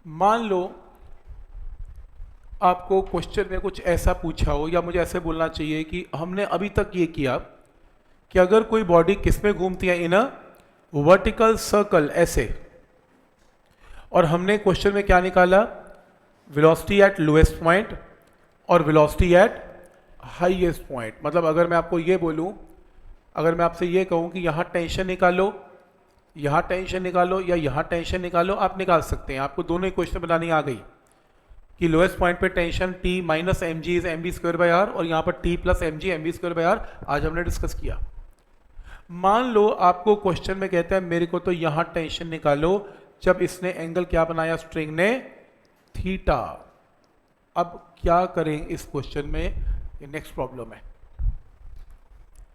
मान लो आपको क्वेश्चन में कुछ ऐसा पूछा हो, या मुझे ऐसे बोलना चाहिए कि हमने अभी तक ये किया कि अगर कोई बॉडी किस में घूमती है, इन अ वर्टिकल सर्कल, ऐसे, और हमने क्वेश्चन में क्या निकाला, वेलोसिटी एट लोएस्ट पॉइंट और वेलोसिटी एट हाईएस्ट पॉइंट। मतलब अगर मैं आपको ये बोलूं, अगर मैं आपसे ये कहूं कि यहाँ टेंशन निकालो, यहाँ टेंशन निकालो या यहाँ टेंशन निकालो, आप निकाल सकते हैं। आपको दोनों इक्वेशन बनानी आ गई कि लोएस्ट पॉइंट पे tension T minus M G is M V square by R, और यहाँ पर T plus M G M V square by R आज हमने डिस्कस किया। मान लो आपको क्वेश्चन में कहते हैं मेरे को तो यहाँ टेंशन निकालो जब इसने एंगल क्या बनाया, स्ट्रिंग ने, थीटा। अब क्या करें इस क्वेश्चन में, ये नेक्स्ट प्रॉब्लम है।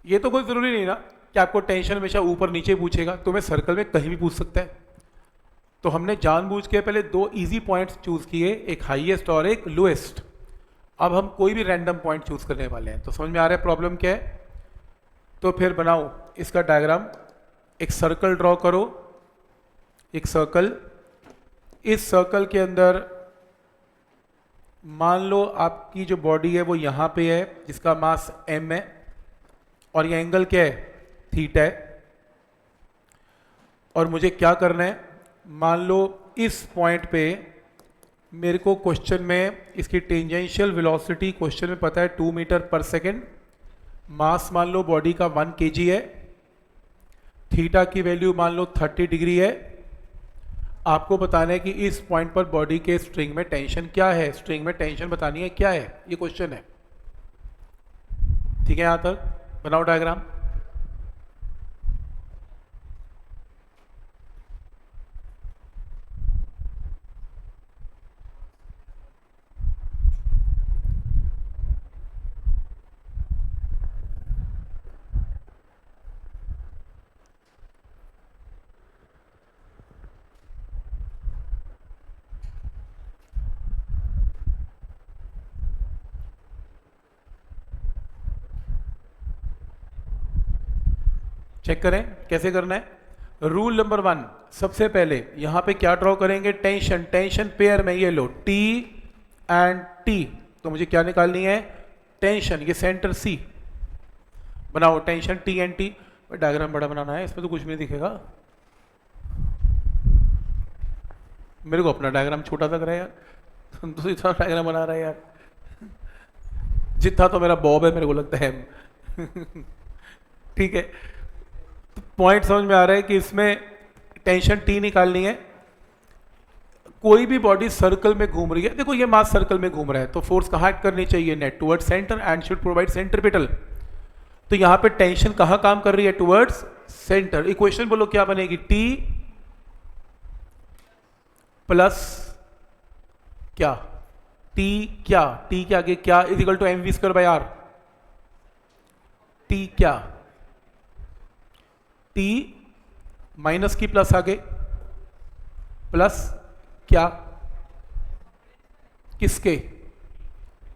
ये तो कोई जरूरी नहीं ना कि आपको टेंशन हमेशा ऊपर नीचे पूछेगा, तुम्हें सर्कल में कहीं भी पूछ सकता है। तो हमने जानबूझ के पहले दो इजी पॉइंट्स चूज किए, एक हाईएस्ट और एक लोएस्ट। अब हम कोई भी रैंडम पॉइंट चूज करने वाले हैं। तो समझ में आ रहा है प्रॉब्लम क्या है? तो फिर बनाओ इसका डायग्राम। एक सर्कल ड्रॉ करो, एक सर्कल। इस सर्कल के अंदर मान लो आपकी जो बॉडी है वो यहाँ पे है, जिसका मास m है, और ये एंगल क्या है, थीटा है। और मुझे क्या करना है, मान लो इस पॉइंट पे मेरे को क्वेश्चन में इसकी टेंजेंशियल वेलोसिटी क्वेश्चन में पता है 2 मीटर पर सेकेंड, मास मान लो बॉडी का 1 kg है, थीटा की वैल्यू मान लो 30 डिग्री है। आपको बताना है कि इस पॉइंट पर बॉडी के स्ट्रिंग में टेंशन क्या है, स्ट्रिंग में टेंशन बतानी है क्या है, ये क्वेश्चन है। ठीक है, यहां तक बनाओ डायग्राम। चेक करें कैसे करना है। रूल नंबर 1, सबसे पहले यहां पे क्या ड्रॉ करेंगे, टेंशन। टेंशन पेयर में ये लो T एंड T, तो मुझे क्या निकालनी है, टेंशन। ये सेंटर C बनाओ, tension T and T। Diagram बड़ा बनाना है, इसमें तो कुछ भी नहीं दिखेगा। मेरे को अपना डायग्राम छोटा लग रहा है यार, तुम तो इतना डायग्राम बना रहा है यार। जितना तो मेरा बॉब है मेरे को लगता है। ठीक है, पॉइंट समझ में आ रहा है कि इसमें टेंशन T निकालनी है। कोई भी बॉडी सर्कल में घूम रही है, देखो ये मास सर्कल में घूम रहा है, तो फोर्स कहाँ एक्ट करनी चाहिए, net towards centre and should provide centripetal. तो यहां पे टेंशन कहां काम कर रही है, टुवर्ड्स सेंटर। इक्वेशन बोलो क्या बनेगी, T प्लस क्या, T क्या, T के आगे क्या is equal to M V square by R. T क्या, T माइनस की प्लस आगे, प्लस क्या, किसके,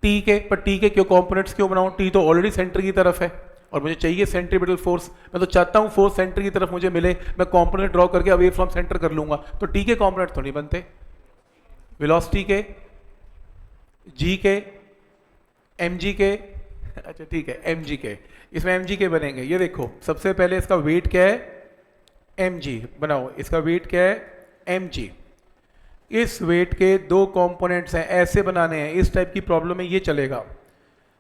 T के। पर T के क्यों कंपोनेंट्स क्यों बनाऊं, T तो ऑलरेडी सेंटर की तरफ है और मुझे चाहिए सेंट्रीपिटल फोर्स। मैं तो चाहता हूं फोर्स सेंटर की तरफ मुझे मिले, मैं कंपोनेंट ड्रॉ करके अवे फ्रॉम सेंटर कर लूंगा। तो T के कंपोनेंट तो नहीं बनते, वेलोसिटी के, G के, mg के, अच्छा ठीक है mg के, इसमें mg के बनेंगे। ये देखो सबसे पहले इसका वेट क्या है, mg बनाओ, इसका वेट क्या है, mg। इस वेट के दो कंपोनेंट्स हैं, ऐसे बनाने हैं। इस टाइप की प्रॉब्लम में ये चलेगा,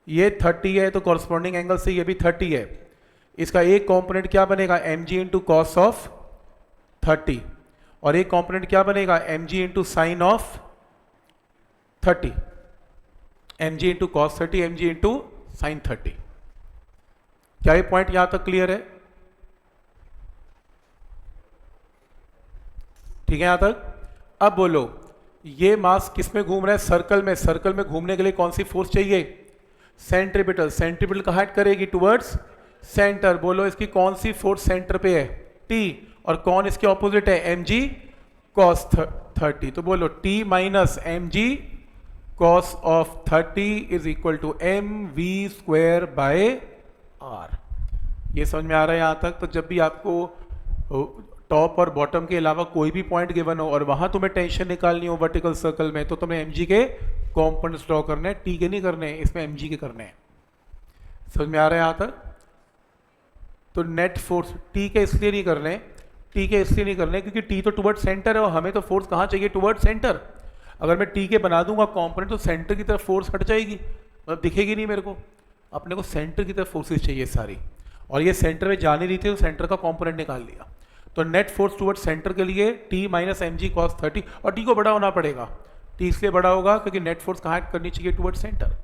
ये 30 है तो कॉरस्पॉन्डिंग एंगल से ये भी 30 है। इसका एक कंपोनेंट क्या बनेगा, mg इंटू कॉस ऑफ 30, और एक कंपोनेंट क्या बनेगा, mg into sine of 30, mg into cos 30, mg into sine 30। क्या ये पॉइंट यहां तक क्लियर है? ठीक है यहां तक। अब बोलो ये मास किस में घूम रहा है, सर्कल में। सर्कल में घूमने के लिए कौन सी फोर्स चाहिए, सेंट्रीपिटल। सेंट्रीपिटल कहां एक्ट करेगी, टुवर्ड्स सेंटर। बोलो इसकी कौन सी फोर्स सेंटर पे है, T, और कौन इसके ऑपोजिट है, mg cos 30। तो बोलो T minus mg cos of 30 is equal to mv square by r। ये समझ में आ रहा है यहां तक। तो जब भी आपको टॉप और बॉटम के अलावा कोई भी पॉइंट गिवन हो और वहां तुम्हें टेंशन निकालनी हो वर्टिकल सर्कल में, तो तुम्हें mg के कॉम्पोनेंट्स ड्रॉ करने हैं, टी के नहीं करने हैं, इसमें mg के करने हैं। समझ में आ रहा है यहाँ तक? तो नेट फोर्स टी के इसलिए नहीं करने, टी के इसलिए नहीं करने क्योंकि टी तो टुवर्ड सेंटर है और हमें तो फोर्स कहाँ चाहिए? Toward centre. अगर मैं टी के बना दूंगा कॉम्पोनेंट तो सेंटर की तरफ फोर्स हट जाएगी, मतलब दिखेगी नहीं मेरे को। अपने को सेंटर की तरफ फोर्सेस चाहिए सारी, और ये सेंटर में जा नहीं रही थी तो सेंटर का कॉम्पोनेंट निकाल लिया। तो नेट फोर्स टुवर्ड सेंटर के लिए T minus M G cos 30, और टी को बड़ा होना पड़ेगा। टी इसलिए बड़ा होगा क्योंकि नेट फोर्स कहाँ एक्ट करनी चाहिए? Toward centre.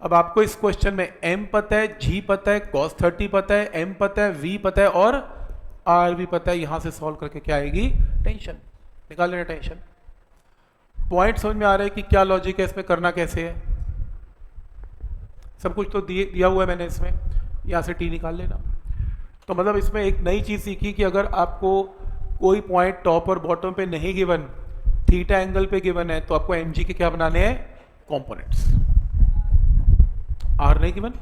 अब आपको इस क्वेश्चन में m पता है, g पता है, cos 30 पता है, m पता है, v पता है और r भी पता है। यहां से सॉल्व करके क्या आएगी? टेंशन निकाल लेना। टेंशन पॉइंट समझ में आ रहा है कि क्या लॉजिक है इसमें, करना कैसे है? सब कुछ तो दिया हुआ है मैंने इसमें, यहां से t निकाल लेना। तो मतलब इसमें एक नई चीज सीखी कि अगर आपको कोई पॉइंट टॉप और बॉटम पे नहीं गिवन, थीटा एंगल पे गिवन है, तो आपको mg के क्या बनाने हैं? कॉम्पोनेंट्स। आर नहीं गिवन,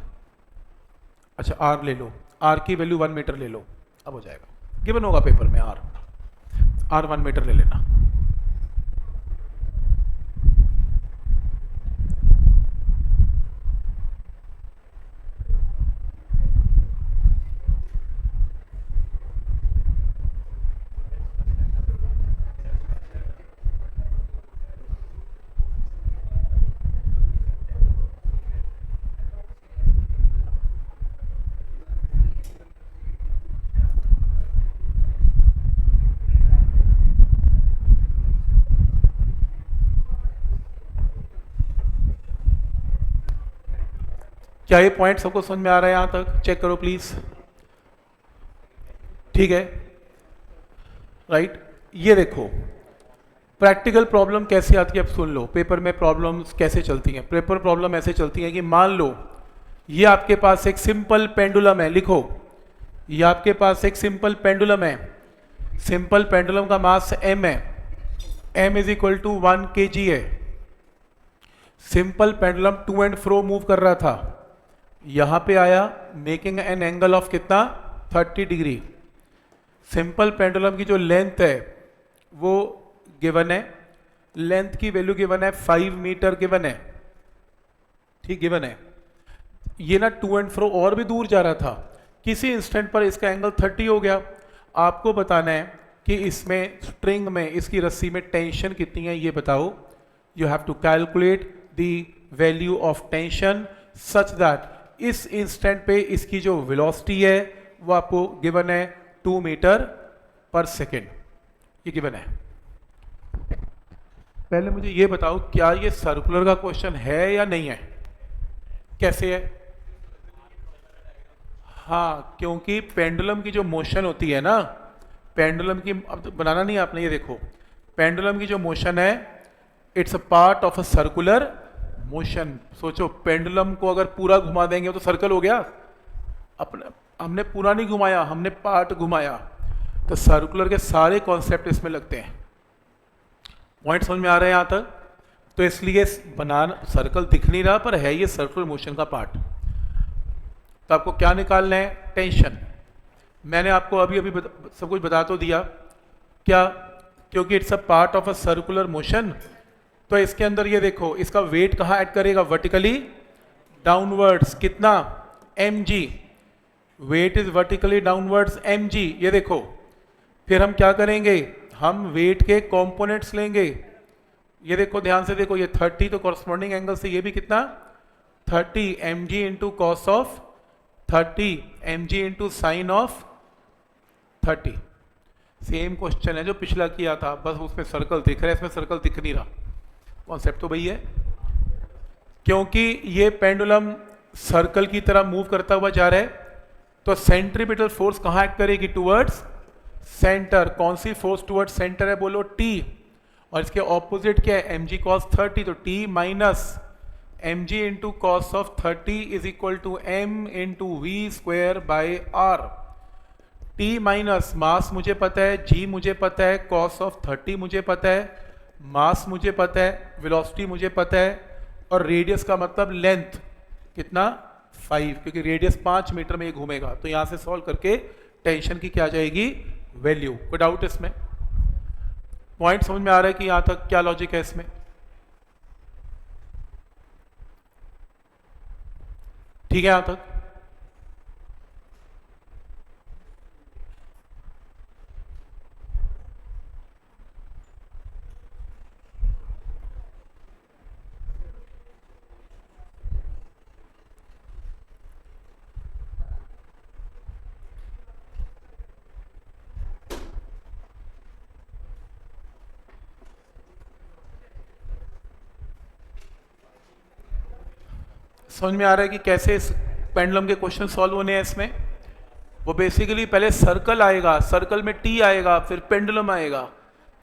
अच्छा आर ले लो, आर की वैल्यू 1 मीटर ले लो, अब हो जाएगा। गिवन होगा पेपर में आर 1 मीटर ले लेना। क्या ये पॉइंट सबको समझ में आ रहा है? यहां तक चेक करो प्लीज। ठीक है, राइट। ये देखो प्रैक्टिकल प्रॉब्लम कैसे आती है, अब सुन लो। पेपर में प्रॉब्लम्स कैसे चलती हैं? पेपर प्रॉब्लम ऐसे चलती हैं कि मान लो ये आपके पास एक सिंपल पेंडुलम है, लिखो ये आपके पास एक सिंपल पेंडुलम है। सिंपल पेंडुलम का मास m है, m is equal to 1 kg है। Simple pendulum to and fro move कर रहा था, यहां पे आया, मेकिंग एन एंगल ऑफ कितना? 30 डिग्री। सिंपल पेंडुलम की जो लेंथ है वो गिवन है, लेंथ की वैल्यू गिवन है 5 मीटर गिवन है, ठीक गिवन है। ये ना टू एंड फ्रो और भी दूर जा रहा था, किसी इंस्टेंट पर इसका एंगल 30 हो गया। आपको बताना है कि इसमें स्ट्रिंग में, इसकी रस्सी में टेंशन कितनी है ये बताओ। You have to calculate the value of tension such that इस इंस्टेंट पे इसकी जो वेलोसिटी है वो आपको गिवन है 2 मीटर पर सेकेंड, ये गिवन है। पहले मुझे ये बताओ क्या ये सर्कुलर का क्वेश्चन है या नहीं है? कैसे है? हाँ, क्योंकि पेंडुलम की जो मोशन होती है ना, पेंडुलम की, अब तो बनाना नहीं आपने, ये देखो पेंडुलम की जो मोशन है it's a part of a circular motion. सोचो पेंडुलम को अगर पूरा घुमा देंगे तो सर्कल हो गया। अपने हमने पूरा नहीं घुमाया, हमने पार्ट घुमाया, तो सर्कुलर के सारे कॉन्सेप्ट इसमें लगते हैं। पॉइंट समझ में आ रहे हैं यहाँ तक? तो इसलिए बनाना, सर्कल दिख नहीं रहा पर है ये सर्कुलर मोशन का पार्ट। तो आपको क्या निकालना है? टेंशन। मैंने आपको अभी अभी सब कुछ बता तो दिया क्या, क्योंकि it's a part of a circular motion. तो इसके अंदर ये देखो इसका वेट कहाँ ऐड करेगा? Vertically downwards. कितना? mg। Weight is vertically downwards mg। ये देखो फिर हम क्या करेंगे? हम वेट के कंपोनेंट्स लेंगे। ये देखो ध्यान से देखो, ये 30 तो कॉरस्पॉन्डिंग एंगल से ये भी कितना? 30 mg into cos of 30 mg into sine of 30। Same question है जो पिछला किया था, बस उसमें सर्कल दिख रहा है, इसमें सर्कल दिख नहीं रहा। कॉन्सेप्ट तो वही है, क्योंकि ये पेंडुलम सर्कल की तरह मूव करता हुआ जा रहा है, तो सेंट्रीपिटल फोर्स कहाँ एक्ट करेगी? Towards centre. कौन सी फोर्स टुवर्ड्स सेंटर है? बोलो T। और इसके ऑपोजिट क्या है? mg cos 30। तो T minus mg into cos of 30 is equal to m into V square by r। T minus mass मुझे पता है, g मुझे पता है, कॉस ऑफ 30 मुझे पता है, मास मुझे पता है, वेलोसिटी मुझे पता है, और रेडियस का मतलब लेंथ कितना? 5, क्योंकि रेडियस 5 मीटर में ये घूमेगा। तो यहां से सॉल्व करके टेंशन की क्या आ जाएगी? वैल्यू। कोई डाउट इसमें? पॉइंट समझ में आ रहा है कि यहां तक क्या लॉजिक है इसमें? ठीक है यहां तक? समझ में आ रहा है कि कैसे इस पेंडुलम के क्वेश्चन सॉल्व होने हैं इसमें? वो बेसिकली पहले सर्कल आएगा, सर्कल में टी आएगा, फिर पेंडुलम आएगा।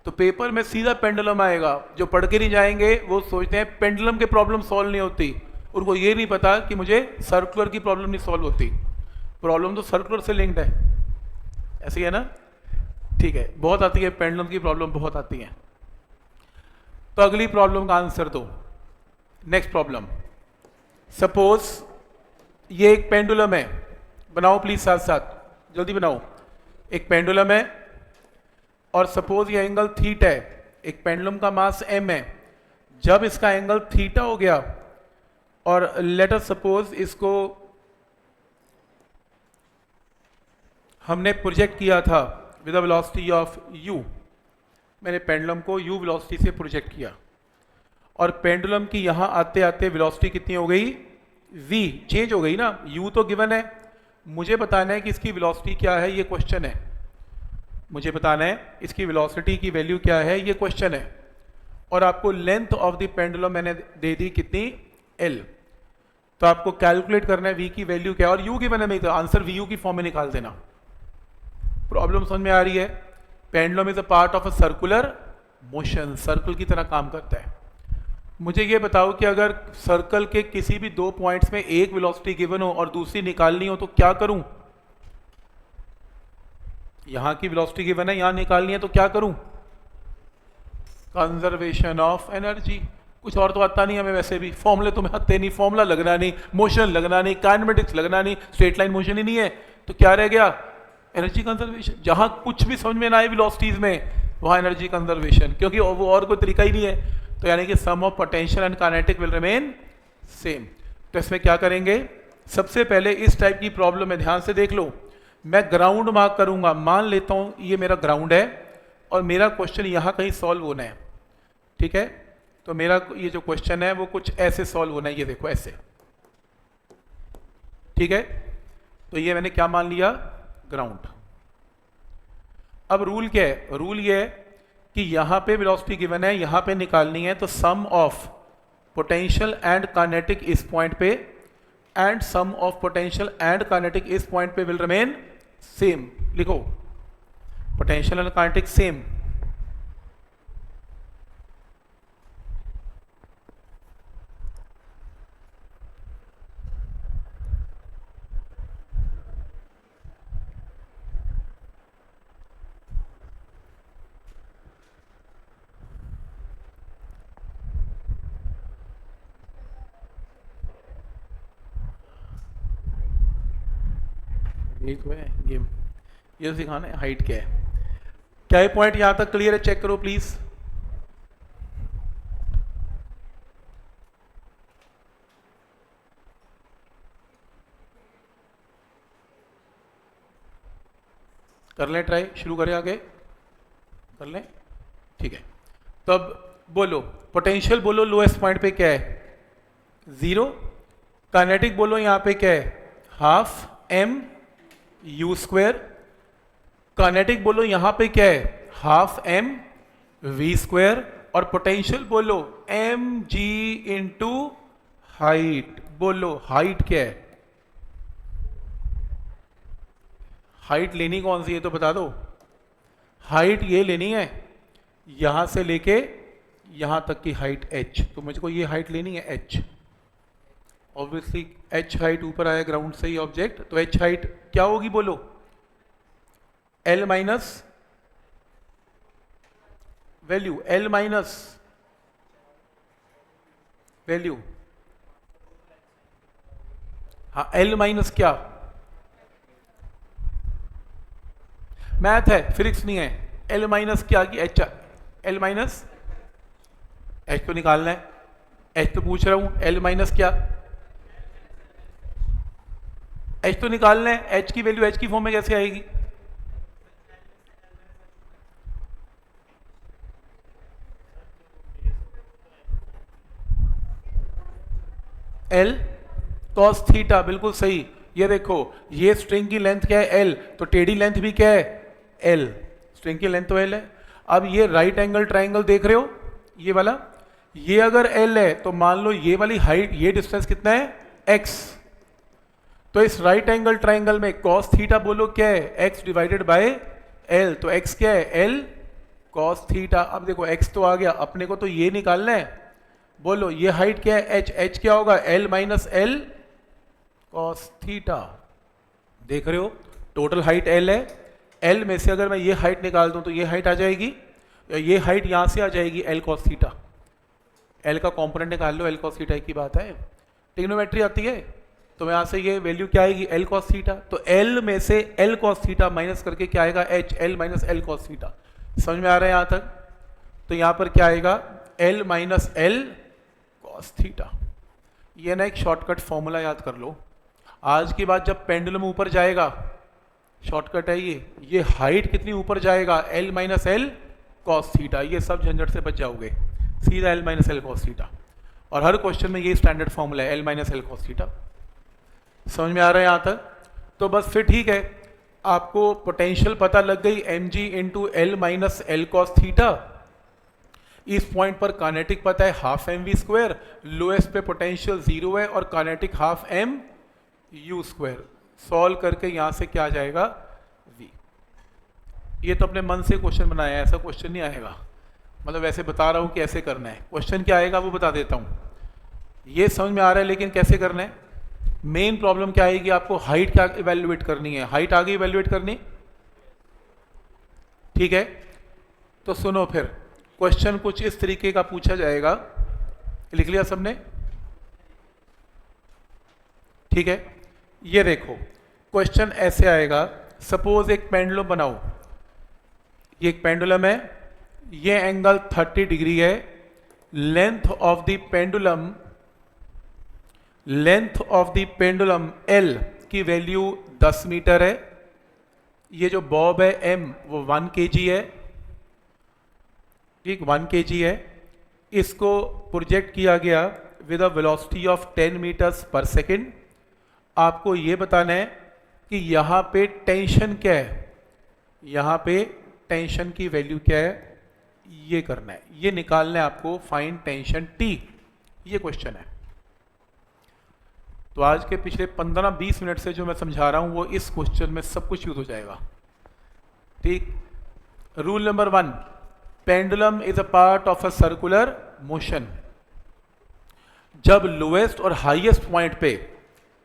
तो पेपर में सीधा पेंडुलम आएगा। जो पढ़ के नहीं जाएंगे वो सोचते हैं पेंडुलम की प्रॉब्लम सॉल्व नहीं होती, उनको ये नहीं पता कि मुझे सर्कुलर की प्रॉब्लम नहीं सॉल्व होती। प्रॉब्लम तो सर्कुलर से लिंक्ड है, ऐसे ही है ना? ठीक है, बहुत आती है पेंडुलम की प्रॉब्लम, बहुत आती है। तो अगली प्रॉब्लम का आंसर दो। नेक्स्ट प्रॉब्लम, सपोज ये एक पेंडुलम है, बनाओ प्लीज साथ साथ, जल्दी बनाओ। एक पेंडुलम है और सपोज ये एंगल थीटा है। एक पेंडुलम का मास m है। जब इसका एंगल थीटा हो गया और लेट अस सपोज इसको हमने प्रोजेक्ट किया था with a velocity of u, मैंने पेंडुलम को u वेलोसिटी से प्रोजेक्ट किया और पेंडुलम की यहां आते आते वेलोसिटी कितनी हो गई? v चेंज हो गई ना। u तो गिवन है, मुझे बताना है कि इसकी वेलोसिटी क्या है, ये क्वेश्चन है। मुझे बताना है इसकी वेलोसिटी की वैल्यू क्या है, ये क्वेश्चन है। और आपको लेंथ ऑफ द पेंडुलम मैंने दे दी कितनी? l। तो आपको कैलकुलेट करना है v की वैल्यू क्या है, और u गिवन है, नहीं तो आंसर vu की फॉर्म में निकाल देना। प्रॉब्लम समझ में आ रही है? Pendulum is a part of a circular motion, circle की तरह काम करता है। मुझे ये बताओ कि अगर सर्कल के किसी भी दो पॉइंट्स में एक वेलोसिटी गिवन हो और दूसरी निकालनी हो तो क्या करूं? यहां की वेलोसिटी गिवन है, यहां निकालनी है तो क्या करूं? Conservation of energy. कुछ और तो आता नहीं हमें, वैसे भी फॉर्मूले तुम्हें आते नहीं, फॉर्मूला लगना नहीं, मोशन लगना नहीं, काइनेमेटिक्स लगना नहीं, स्ट्रेट लाइन मोशन ही नहीं है, तो क्या रह गया? Energy conservation. जहां कुछ भी समझ में ना आए वेलोसिटीज में, वहां एनर्जी कंजर्वेशन, क्योंकि वो और कोई तरीका ही नहीं है। तो यानी कि sum of potential and kinetic will remain same. तो इसमें क्या करेंगे? सबसे पहले इस टाइप की प्रॉब्लम में ध्यान से देख लो, मैं ग्राउंड मार्क करूंगा। मान लेता हूं ये मेरा ग्राउंड है और मेरा क्वेश्चन यहां कहीं सॉल्व होना है, ठीक है? तो मेरा ये जो क्वेश्चन है वो कुछ ऐसे सॉल्व होना है, ये देखो ऐसे, ठीक है? तो ये मैंने क्या मान लिया? ग्राउंड। अब रूल क्या है? रूल ये है कि यहां पे वेलोसिटी गिवन है, यहां पे निकालनी है, तो sum of potential and kinetic इस पॉइंट पे and sum of potential and kinetic इस पॉइंट पे विल रिमेन सेम। लिखो पोटेंशियल एंड काइनेटिक सेम। एक है गेम, ये सिखाना है हाइट क्या है। क्या ये पॉइंट यहां तक क्लियर है? चेक करो प्लीज। कर लें ट्राई, शुरू करें, आगे कर लें, ठीक है? तो अब बोलो पोटेंशियल, बोलो लोएस्ट पॉइंट पे क्या है? 0। काइनेटिक बोलो यहां पे क्या है? Half m u square. Kinetic बोलो यहां पे क्या है? Half m v square. और पोटेंशियल बोलो m g इंटू हाइट। बोलो हाइट क्या है? हाइट लेनी कौन सी है तो बता दो। हाइट ये लेनी है, यहां से लेके यहां तक की हाइट h, तो मुझको ये हाइट लेनी है h। ऑब्वियसली h हाइट ऊपर आया ग्राउंड से ही ऑब्जेक्ट, तो h हाइट क्या होगी? बोलो l minus value, l minus value, हाँ l माइनस क्या? मैथ है, फिजिक्स नहीं है। एल माइनस क्या की एच, एल माइनस एच तो निकालना है, एच तो पूछ रहा हूं, एल माइनस क्या एच तो निकालना है। एच की वैल्यू एच की फॉर्म में कैसे आएगी? एल कॉस थीटा, बिल्कुल सही। ये देखो, ये स्ट्रिंग की लेंथ क्या है? एल, तो टेढ़ी लेंथ भी क्या है? एल। स्ट्रिंग की लेंथ तो एल है। अब ये राइट एंगल ट्राइंगल देख रहे हो, ये वाला, ये अगर एल है तो मान लो ये वाली हाइट, ये डिस्टेंस कितना है? एक्स। तो इस राइट एंगल ट्राइंगल में कॉस थीटा बोलो क्या है? X divided by L. तो एक्स क्या है? L cos theta. अब देखो एक्स तो आ गया, अपने को तो ये निकालना है। बोलो ये हाइट क्या है? एच। एच क्या होगा? L minus L cos theta. देख रहे हो, टोटल हाइट एल है। एल में से अगर मैं ये हाइट निकाल दूं तो ये हाइट आ जाएगी, ये हाइट यहां से आ जाएगी एल कॉस थीटा। एल का कॉम्पोनेंट निकाल लो, एल कॉस थीटा की बात है। ट्रिग्नोमेट्री आती है तो यहाँ से ये वैल्यू क्या आएगी? L cos theta. तो एल में से एल कॉस थीटा माइनस करके क्या आएगा? H. L minus L cos theta. समझ में आ रहा है यहाँ तक? तो यहाँ पर क्या आएगा? L minus L cos theta. ये ना एक शॉर्टकट फॉर्मूला याद कर लो। आज की बात, जब पेंडुलम ऊपर जाएगा, शॉर्टकट है ये हाइट कितनी ऊपर जाएगा? L minus L cos theta. ये सब झंझट से बच जाओगे, सीधा L minus L cos theta. और हर क्वेश्चन में ये स्टैंडर्ड फॉर्मूला है, L minus L cos theta. समझ में आ रहा है यहाँ तक? तो बस फिर ठीक है, आपको पोटेंशियल पता लग गई, M G into L minus L cos theta. इस पॉइंट पर काइनेटिक पता है half M V square, lowest पे पोटेंशियल 0 है और kinetic half M U square. Solve करके यहाँ से क्या आ जाएगा? वी। ये तो अपने मन से क्वेश्चन बनाया है, ऐसा क्वेश्चन नहीं आएगा। मतलब वैसे बता रहा हूँ कि ऐसे करना है। क्वेश्चन क्या आएगा वो बता देता हूँ। ये समझ में आ रहा है, लेकिन कैसे करना है? मेन प्रॉब्लम क्या आएगी आपको? हाइट क्या इवेल्युएट करनी है। हाइट आगे इवेल्युएट करनी, ठीक है? तो सुनो, फिर क्वेश्चन कुछ इस तरीके का पूछा जाएगा। लिख लिया सबने? ठीक है, ये देखो क्वेश्चन ऐसे आएगा। सपोज एक पेंडुलम बनाओ, ये एक पेंडुलम है, ये एंगल 30 डिग्री है। Length of the pendulum, length of the pendulum L की वैल्यू 10 मीटर है। ये जो बॉब है एम वो 1 kg है, ठीक, 1 kg है। इसको प्रोजेक्ट किया गया with a velocity of 10 metres per second. आपको ये बताना है कि यहाँ पे टेंशन क्या है, यहाँ पे टेंशन की वैल्यू क्या है, ये करना है, ये निकालना है आपको। फाइंड टेंशन टी, ये क्वेश्चन है। तो आज के पिछले 15-20 मिनट से जो मैं समझा रहा हूँ वो इस क्वेश्चन में सब कुछ यूज हो जाएगा, ठीक। Rule number 1, pendulum is a part of a circular motion. जब लोएस्ट और हाईएस्ट पॉइंट पे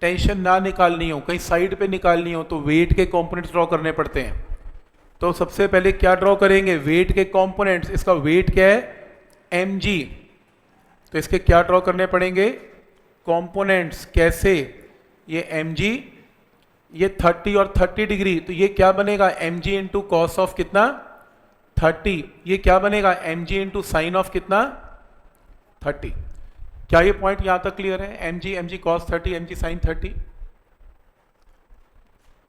टेंशन ना निकालनी हो, कहीं साइड पे निकालनी हो, तो वेट के कंपोनेंट्स ड्रॉ करने पड़ते हैं। तो सबसे पहले क्या ड्रॉ करेंगे? वेट के कंपोनेंट्स। इसका वेट क्या है? mg। तो इसके क्या ड्रॉ करने पड़ेंगे? कंपोनेंट्स। कैसे? ये mg, ये 30 और 30 डिग्री, तो ये क्या बनेगा? mg इंटू कॉस ऑफ कितना? 30। ये क्या बनेगा? mg इंटू साइन ऑफ कितना? 30। क्या ये पॉइंट यहां तक क्लियर है? mg कॉस 30, mg साइन 30,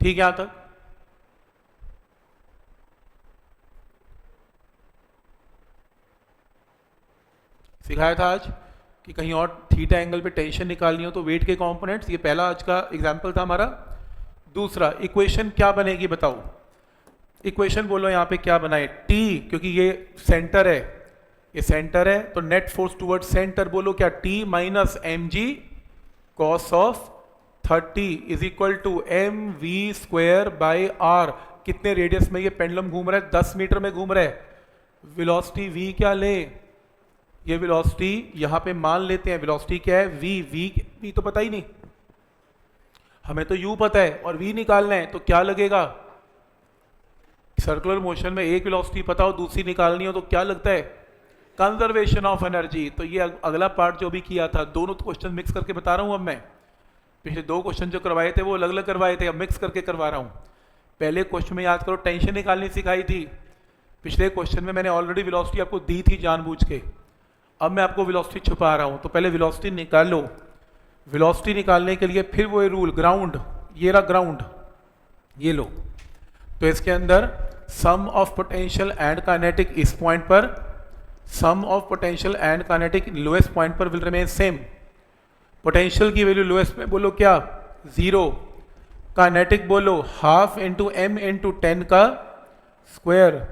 ठीक। यहां तक सिखाया था आज कि कहीं और थीटा एंगल पे टेंशन निकालनी हो तो वेट के कंपोनेंट्स। ये पहला आज का एग्जांपल था हमारा। दूसरा, इक्वेशन क्या बनेगी बताओ? इक्वेशन बोलो यहाँ पे क्या बनाए? टी, क्योंकि ये सेंटर है, ये सेंटर है, तो नेट फोर्स टुवर्ड सेंटर बोलो क्या? T minus M G cos of 30 is equal to M V square by R. कितने रेडियस में ये पेंडुलम घूम रहा है? 10 मीटर में घूम रहा है। वेलोसिटी v क्या ले? ये वेलोसिटी यहां पे मान लेते हैं, वेलोसिटी क्या है? v तो पता ही नहीं, हमें तो u पता है और v निकालना है, तो क्या लगेगा? सर्कुलर मोशन में एक वेलोसिटी पता हो, दूसरी निकालनी हो, तो क्या लगता है? Conservation of energy. तो ये अगला पार्ट जो भी किया था, दोनों क्वेश्चन मिक्स करके बता रहा हूं अब मैं। पिछले 2 क्वेश्चन जो करवाए थे वो अलग अलग करवाए थे, अब मिक्स करके करवा रहा हूं। पहले क्वेश्चन में याद करो टेंशन निकालनी सिखाई थी, पिछले क्वेश्चन में मैंने ऑलरेडी वेलोसिटी आपको दी थी जानबूझ के, अब मैं आपको वेलोसिटी छुपा रहा हूं, तो पहले वेलोसिटी निकाल लो। वेलोसिटी निकालने के लिए फिर वो रूल, ग्राउंड, ये रहा ग्राउंड, ये लो, तो इसके अंदर sum of potential and kinetic इस पॉइंट पर, sum of potential and kinetic lowest point पर विल रिमेन सेम। पोटेंशियल की वैल्यू लोएस्ट में बोलो क्या, 0, काइनेटिक बोलो हाफ इंटू एम इंटू 10 का square,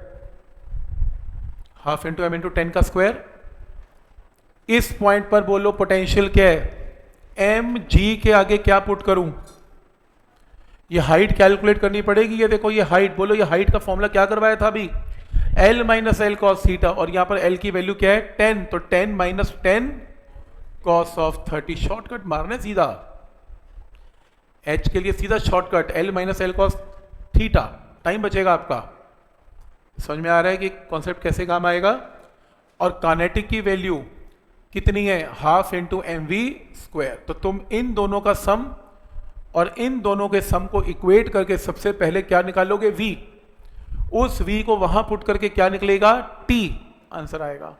half into M into 10 का स्क्वायर। इस पॉइंट पर बोलो पोटेंशियल क्या है, एम जी के आगे क्या पुट करूं, ये हाइट कैलकुलेट करनी पड़ेगी। ये देखो ये हाइट, बोलो ये हाइट का फॉर्मूला क्या करवाया था अभी, L minus L cos theta, और यहां पर L की वैल्यू क्या है 10, तो 10 माइनस 10 कॉस ऑफ 30, शॉर्टकट मारने सीधा, H के लिए सीधा shortcut L minus L cos theta, time बचेगा आपका। समझ में आ रहा है कि कॉन्सेप्ट कैसे काम आएगा। और काइनेटिक की वैल्यू कितनी है, half into M V square. तो तुम इन दोनों का सम और इन दोनों के सम को इक्वेट करके सबसे पहले क्या निकालोगे, v, उस v को वहां पुट करके क्या निकलेगा, t, आंसर आएगा।